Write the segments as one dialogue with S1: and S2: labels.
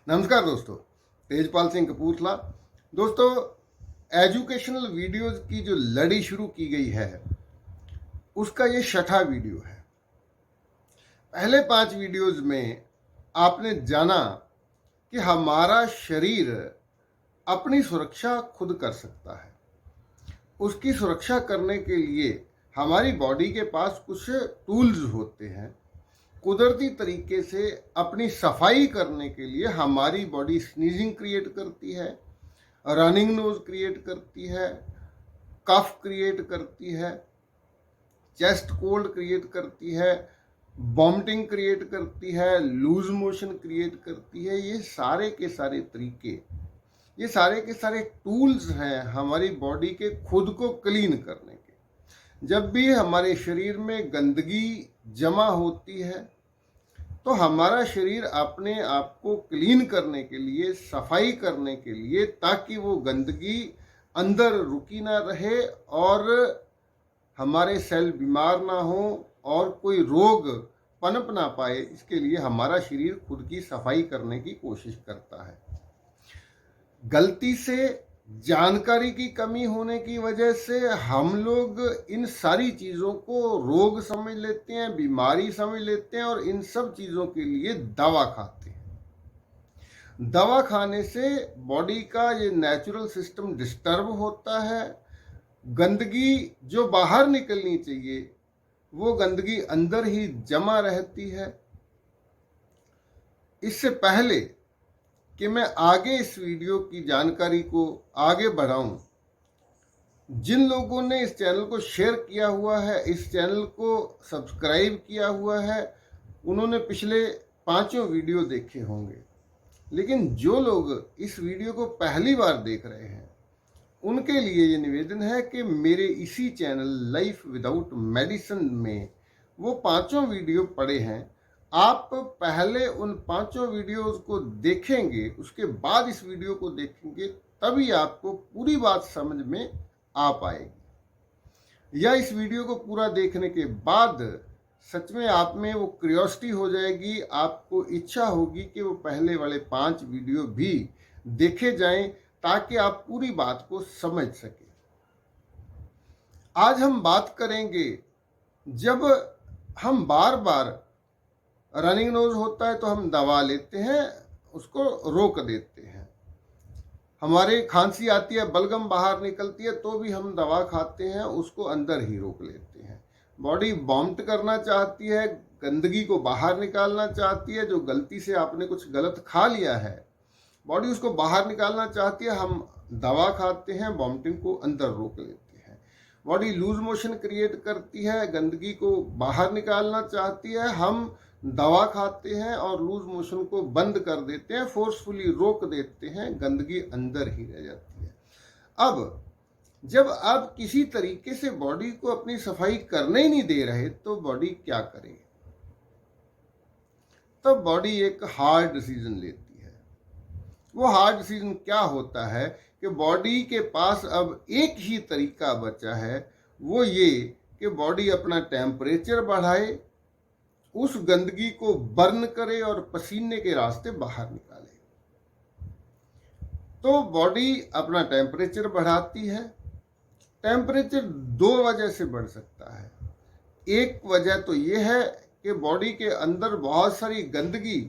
S1: नमस्कार दोस्तों, तेजपाल सिंह कपूरथला। दोस्तों, एजुकेशनल वीडियोस की जो लड़ी शुरू की गई है उसका ये छठा वीडियो है। पहले 5 वीडियोस में आपने जाना कि हमारा शरीर अपनी सुरक्षा खुद कर सकता है। उसकी सुरक्षा करने के लिए हमारी बॉडी के पास कुछ टूल्स होते हैं। कुदरती तरीके से अपनी सफाई करने के लिए हमारी बॉडी स्नीजिंग क्रिएट करती है, रनिंग नोज क्रिएट करती है, कफ क्रिएट करती है, चेस्ट कोल्ड क्रिएट करती है, वॉमिटिंग क्रिएट करती है, लूज मोशन क्रिएट करती है। ये सारे के सारे तरीके, ये सारे के सारे टूल्स हैं हमारी बॉडी के खुद को क्लीन करने के। जब भी हमारे शरीर में गंदगी जमा होती है तो हमारा शरीर अपने आप को क्लीन करने के लिए, सफाई करने के लिए, ताकि वो गंदगी अंदर रुकी ना रहे और हमारे सेल बीमार ना हो और कोई रोग पनप ना पाए, इसके लिए हमारा शरीर खुद की सफाई करने की कोशिश करता है। गलती से जानकारी की कमी होने की वजह से हम लोग इन सारी चीज़ों को रोग समझ लेते हैं, बीमारी समझ लेते हैं और इन सब चीज़ों के लिए दवा खाते हैं। दवा खाने से बॉडी का ये नेचुरल सिस्टम डिस्टर्ब होता है। गंदगी जो बाहर निकलनी चाहिए वो गंदगी अंदर ही जमा रहती है। इससे पहले कि मैं आगे इस वीडियो की जानकारी को आगे बढ़ाऊं, जिन लोगों ने इस चैनल को शेयर किया हुआ है, इस चैनल को सब्सक्राइब किया हुआ है, उन्होंने पिछले 5 वीडियो देखे होंगे। लेकिन जो लोग इस वीडियो को पहली बार देख रहे हैं उनके लिए ये निवेदन है कि मेरे इसी चैनल लाइफ विदाउट मेडिसिन में वो 5 वीडियो पड़े हैं। आप पहले उन 5 वीडियोस को देखेंगे, उसके बाद इस वीडियो को देखेंगे, तभी आपको पूरी बात समझ में आ पाएगी। या इस वीडियो को पूरा देखने के बाद सच में आप में वो क्यूरियोसिटी हो जाएगी, आपको इच्छा होगी कि वो पहले वाले 5 वीडियो भी देखे जाएं ताकि आप पूरी बात को समझ सकें। आज हम बात करेंगे, जब हम बार बार रनिंग नोज होता है तो हम दवा लेते हैं, उसको रोक देते हैं। हमारे खांसी आती है, बलगम बाहर निकलती है तो भी हम दवा खाते हैं, उसको अंदर ही रोक लेते हैं। बॉडी वॉमिट करना चाहती है, गंदगी को बाहर निकालना चाहती है, जो गलती से आपने कुछ गलत खा लिया है, बॉडी उसको बाहर निकालना चाहती है, हम दवा खाते हैं, वॉमिटिंग को अंदर रोक लेते हैं। बॉडी लूज मोशन क्रिएट करती है, गंदगी को बाहर निकालना चाहती है, हम दवा खाते हैं और लूज मोशन को बंद कर देते हैं, फोर्सफुली रोक देते हैं, गंदगी अंदर ही रह जाती है। अब जब आप किसी तरीके से बॉडी को अपनी सफाई करने ही नहीं दे रहे तो बॉडी क्या करे? तब बॉडी एक हार्ड डिसीजन लेती है। वो हार्ड डिसीजन क्या होता है कि बॉडी के पास अब एक ही तरीका बचा है, वो ये कि बॉडी अपना टेम्परेचर बढ़ाए, उस गंदगी को बर्न करे और पसीने के रास्ते बाहर निकाले। तो बॉडी अपना टेम्परेचर बढ़ाती है। टेम्परेचर 2 वजह से बढ़ सकता है। एक वजह तो ये है कि बॉडी के अंदर बहुत सारी गंदगी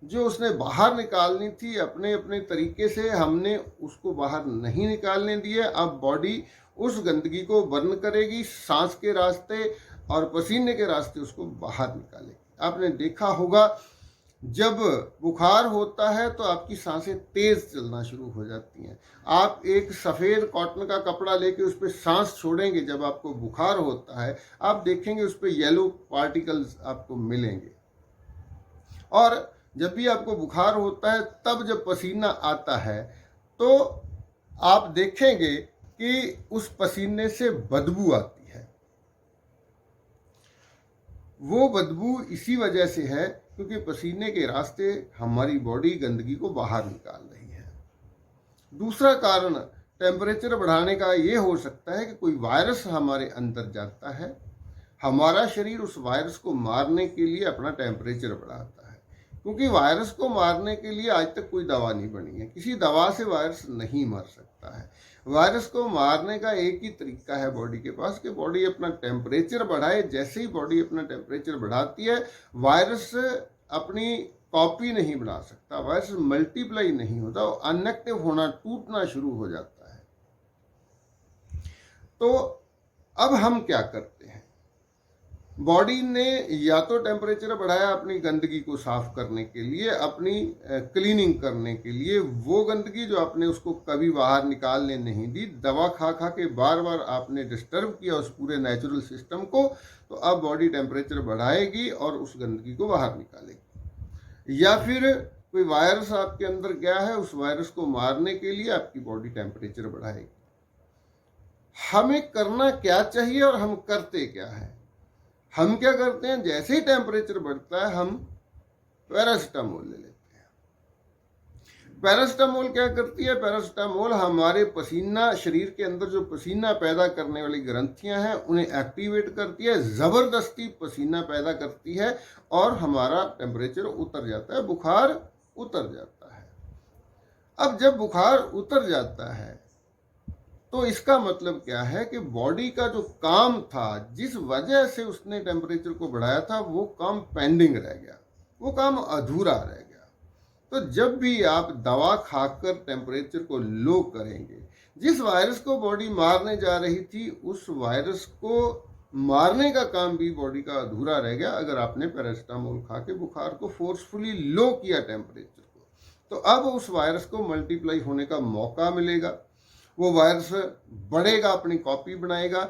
S1: जो उसने बाहर निकालनी थी, अपने अपने तरीके से हमने उसको बाहर नहीं निकालने दिए। अब बॉडी उस गंदगी को बर्न करेगी, सांस के रास्ते और पसीने के रास्ते उसको बाहर निकालेगी। आपने देखा होगा, जब बुखार होता है तो आपकी सांसें तेज चलना शुरू हो जाती हैं। आप एक सफ़ेद कॉटन का कपड़ा लेके उस पर सांस छोड़ेंगे, जब आपको बुखार होता है आप देखेंगे उस पर येलो पार्टिकल्स आपको मिलेंगे। और जब भी आपको बुखार होता है, तब जब पसीना आता है तो आप देखेंगे कि उस पसीने से बदबू आती है। वो बदबू इसी वजह से है क्योंकि पसीने के रास्ते हमारी बॉडी गंदगी को बाहर निकाल रही है। दूसरा कारण टेम्परेचर बढ़ाने का ये हो सकता है कि कोई वायरस हमारे अंदर जाता है, हमारा शरीर उस वायरस को मारने के लिए अपना टेम्परेचर बढ़ाता है। क्योंकि वायरस को मारने के लिए आज तक कोई दवा नहीं बनी है, किसी दवा से वायरस नहीं मर सकता है। वायरस को मारने का एक ही तरीका है बॉडी के पास कि बॉडी अपना टेम्परेचर बढ़ाए। जैसे ही बॉडी अपना टेम्परेचर बढ़ाती है, वायरस अपनी कॉपी नहीं बना सकता, वायरस मल्टीप्लाई नहीं होता, अनएक्टिव होना, टूटना शुरू हो जाता है। तो अब हम क्या करते हैं, बॉडी ने या तो टेम्परेचर बढ़ाया अपनी गंदगी को साफ करने के लिए, अपनी क्लीनिंग करने के लिए, वो गंदगी जो आपने उसको कभी बाहर निकालने नहीं दी, दवा खा खा के बार बार आपने डिस्टर्ब किया उस पूरे नेचुरल सिस्टम को, तो अब बॉडी टेम्परेचर बढ़ाएगी और उस गंदगी को बाहर निकालेगी। या फिर कोई वायरस आपके अंदर गया है, उस वायरस को मारने के लिए आपकी बॉडी टेम्परेचर बढ़ाएगी। हमें करना क्या चाहिए और हम करते क्या है? हम क्या करते हैं, जैसे ही टेम्परेचर बढ़ता है हम पैरासिटामोल ले लेते हैं। पैरासिटामोल क्या करती है, पैरासिटामोल हमारे पसीना, शरीर के अंदर जो पसीना पैदा करने वाली ग्रंथियां हैं उन्हें एक्टिवेट करती है, ज़बरदस्ती पसीना पैदा करती है और हमारा टेम्परेचर उतर जाता है, बुखार उतर जाता है। अब जब बुखार उतर जाता है तो इसका मतलब क्या है कि बॉडी का जो काम था, जिस वजह से उसने टेम्परेचर को बढ़ाया था, वो काम पेंडिंग रह गया, वो काम अधूरा रह गया। तो जब भी आप दवा खाकर टेम्परेचर को लो करेंगे, जिस वायरस को बॉडी मारने जा रही थी, उस वायरस को मारने का काम भी बॉडी का अधूरा रह गया। अगर आपने पैरासिटामोल खा के बुखार को फोर्सफुली लो किया टेम्परेचर को, तो अब उस वायरस को मल्टीप्लाई होने का मौका मिलेगा, वो वायरस बढ़ेगा, अपनी कॉपी बनाएगा,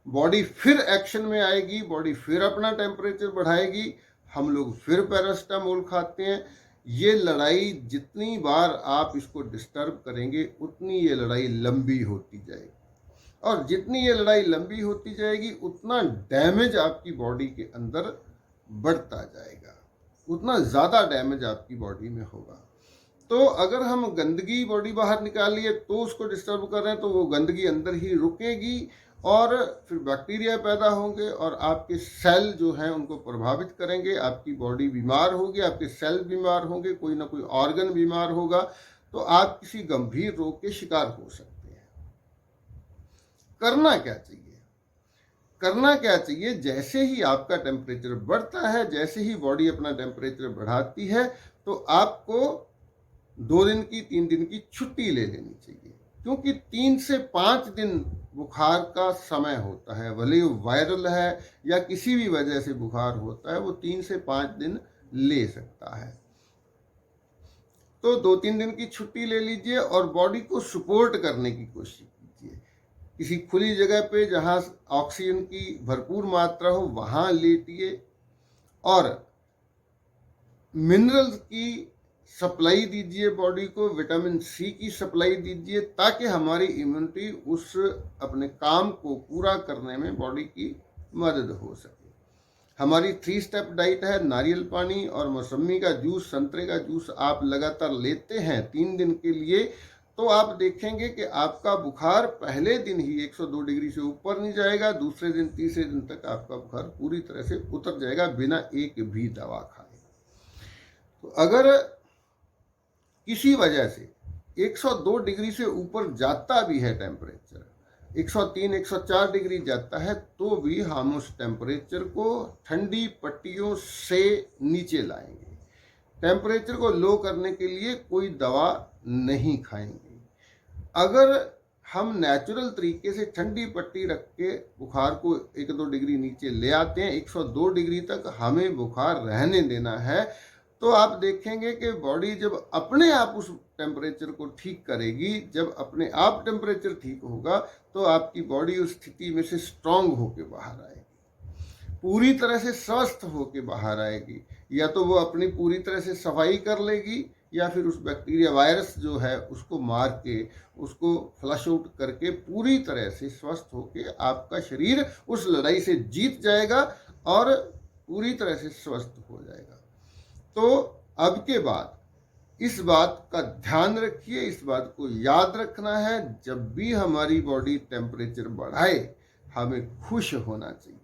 S1: बॉडी फिर एक्शन में आएगी, बॉडी फिर अपना टेम्परेचर बढ़ाएगी, हम लोग फिर पैरासिटामोल खाते हैं। ये लड़ाई जितनी बार आप इसको डिस्टर्ब करेंगे उतनी ये लड़ाई लंबी होती जाएगी, और जितनी ये लड़ाई लंबी होती जाएगी उतना डैमेज आपकी बॉडी के अंदर बढ़ता जाएगा, उतना ज़्यादा डैमेज आपकी बॉडी में होगा। तो अगर हम गंदगी बॉडी बाहर निकाल लिए तो उसको डिस्टर्ब कर रहे हैं, तो वो गंदगी अंदर ही रुकेगी और फिर बैक्टीरिया पैदा होंगे और आपके सेल जो हैं उनको प्रभावित करेंगे, आपकी बॉडी बीमार होगी, आपके सेल बीमार होंगे, कोई ना कोई ऑर्गन बीमार होगा, तो आप किसी गंभीर रोग के शिकार हो सकते हैं। करना क्या चाहिए? करना क्या चाहिए, जैसे ही आपका टेम्परेचर बढ़ता है, जैसे ही बॉडी अपना टेम्परेचर बढ़ाती है, तो आपको 2 दिन की, 3 दिन की छुट्टी ले लेनी चाहिए, क्योंकि 3 से 5 दिन बुखार का समय होता है। भले ही वायरल है या किसी भी वजह से बुखार होता है, वो 3 से 5 दिन ले सकता है। तो 2-3 दिन की छुट्टी ले लीजिए और बॉडी को सपोर्ट करने की कोशिश कीजिए। किसी खुली जगह पे जहाँ ऑक्सीजन की भरपूर मात्रा हो वहाँ लेटिए और मिनरल्स की सप्लाई दीजिए बॉडी को, विटामिन सी की सप्लाई दीजिए, ताकि हमारी इम्यूनिटी उस अपने काम को पूरा करने में बॉडी की मदद हो सके। हमारी 3 स्टेप डाइट है, नारियल पानी और मौसमी का जूस, संतरे का जूस आप लगातार लेते हैं 3 दिन के लिए, तो आप देखेंगे कि आपका बुखार पहले दिन ही 102 डिग्री से ऊपर नहीं जाएगा, दूसरे दिन, तीसरे दिन तक आपका बुखार पूरी तरह से उतर जाएगा बिना एक भी दवा खाए। तो अगर किसी वजह से 102 डिग्री से ऊपर जाता भी है टेम्परेचर, 103, 104 डिग्री जाता है, तो भी हम उस टेम्परेचर को ठंडी पट्टियों से नीचे लाएंगे। टेम्परेचर को लो करने के लिए कोई दवा नहीं खाएंगे। अगर हम नेचुरल तरीके से ठंडी पट्टी रख के बुखार को 1-2 डिग्री नीचे ले आते हैं, 102 डिग्री तक हमें बुखार रहने देना है, तो आप देखेंगे कि बॉडी जब अपने आप उस टेम्परेचर को ठीक करेगी, जब अपने आप टेम्परेचर ठीक होगा, तो आपकी बॉडी उस स्थिति में से स्ट्रांग होके बाहर आएगी, पूरी तरह से स्वस्थ होके बाहर आएगी। या तो वो अपनी पूरी तरह से सफाई कर लेगी, या फिर उस बैक्टीरिया, वायरस जो है उसको मार के, उसको फ्लश आउट करके पूरी तरह से स्वस्थ होके आपका शरीर उस लड़ाई से जीत जाएगा और पूरी तरह से स्वस्थ हो जाएगा। तो अब के बाद इस बात का ध्यान रखिए, इस बात को याद रखना है, जब भी हमारी बॉडी टेम्परेचर बढ़ाए हमें खुश होना चाहिए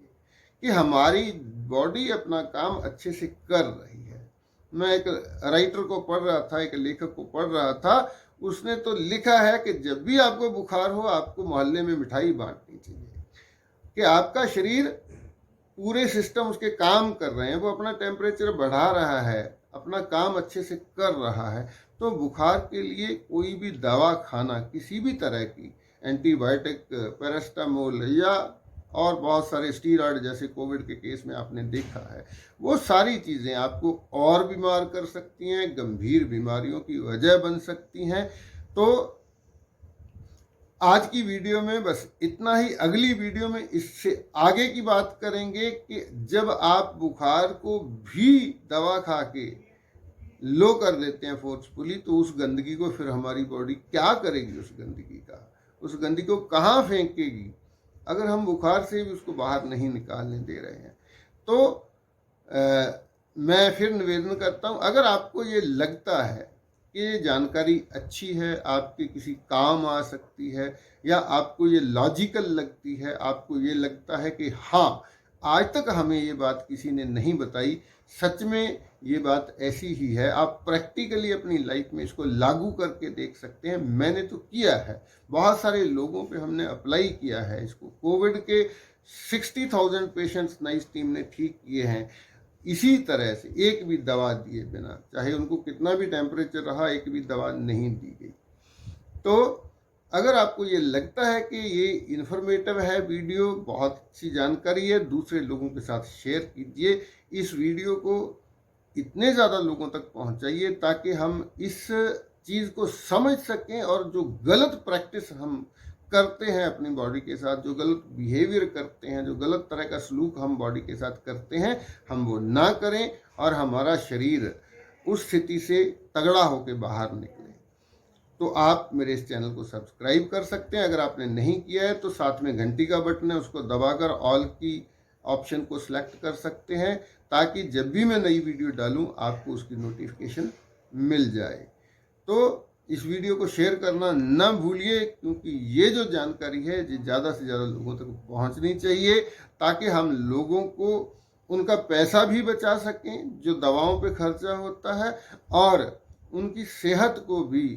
S1: कि हमारी बॉडी अपना काम अच्छे से कर रही है। मैं एक राइटर को पढ़ रहा था, एक लेखक को पढ़ रहा था, उसने तो लिखा है कि जब भी आपको बुखार हो आपको मोहल्ले में मिठाई बांटनी चाहिए, कि आपका शरीर पूरे सिस्टम उसके काम कर रहे हैं, वो अपना टेम्परेचर बढ़ा रहा है, अपना काम अच्छे से कर रहा है। तो बुखार के लिए कोई भी दवा खाना, किसी भी तरह की एंटीबायोटिक, पैरास्टामोल या और बहुत सारे स्टीरॉयड जैसे कोविड के केस में आपने देखा है, वो सारी चीज़ें आपको और बीमार कर सकती हैं, गंभीर बीमारियों की वजह बन सकती हैं। तो आज की वीडियो में बस इतना ही। अगली वीडियो में इससे आगे की बात करेंगे कि जब आप बुखार को भी दवा खा के लो कर देते हैं फोर्सफुली, तो उस गंदगी को फिर हमारी बॉडी क्या करेगी, उस गंदगी का, उस गंदगी को कहाँ फेंकेगी, अगर हम बुखार से भी उसको बाहर नहीं निकालने दे रहे हैं। तो मैं फिर निवेदन करता हूँ, अगर आपको ये लगता है कि ये जानकारी अच्छी है, आपके किसी काम आ सकती है, या आपको ये लॉजिकल लगती है, आपको ये लगता है कि हाँ आज तक हमें ये बात किसी ने नहीं बताई, सच में ये बात ऐसी ही है, आप प्रैक्टिकली अपनी लाइफ में इसको लागू करके देख सकते हैं। मैंने तो किया है, बहुत सारे लोगों पे हमने अप्लाई किया है इसको। कोविड के 60,000 पेशेंट्स नाइस टीम ने ठीक किए हैं इसी तरह से, एक भी दवा दिए बिना, चाहे उनको कितना भी टेम्परेचर रहा, एक भी दवा नहीं दी गई। तो अगर आपको ये लगता है कि ये इन्फॉर्मेटिव है वीडियो, बहुत अच्छी जानकारी है, दूसरे लोगों के साथ शेयर कीजिए। इस वीडियो को इतने ज़्यादा लोगों तक पहुंचाइए ताकि हम इस चीज़ को समझ सकें, और जो गलत प्रैक्टिस हम करते हैं अपनी बॉडी के साथ, जो गलत बिहेवियर करते हैं, जो गलत तरह का सलूक हम बॉडी के साथ करते हैं, हम वो ना करें और हमारा शरीर उस स्थिति से तगड़ा होकर बाहर निकले। तो आप मेरे इस चैनल को सब्सक्राइब कर सकते हैं, अगर आपने नहीं किया है तो साथ में घंटी का बटन है, उसको दबाकर ऑल की ऑप्शन को सिलेक्ट कर सकते हैं, ताकि जब भी मैं नई वीडियो डालूं आपको उसकी नोटिफिकेशन मिल जाए। तो इस वीडियो को शेयर करना ना भूलिए, क्योंकि ये जो जानकारी है ये ज़्यादा से ज़्यादा लोगों तक पहुंचनी चाहिए, ताकि हम लोगों को उनका पैसा भी बचा सकें जो दवाओं पे खर्चा होता है, और उनकी सेहत को भी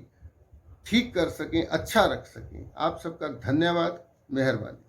S1: ठीक कर सकें, अच्छा रख सकें। आप सबका धन्यवाद, मेहरबानी।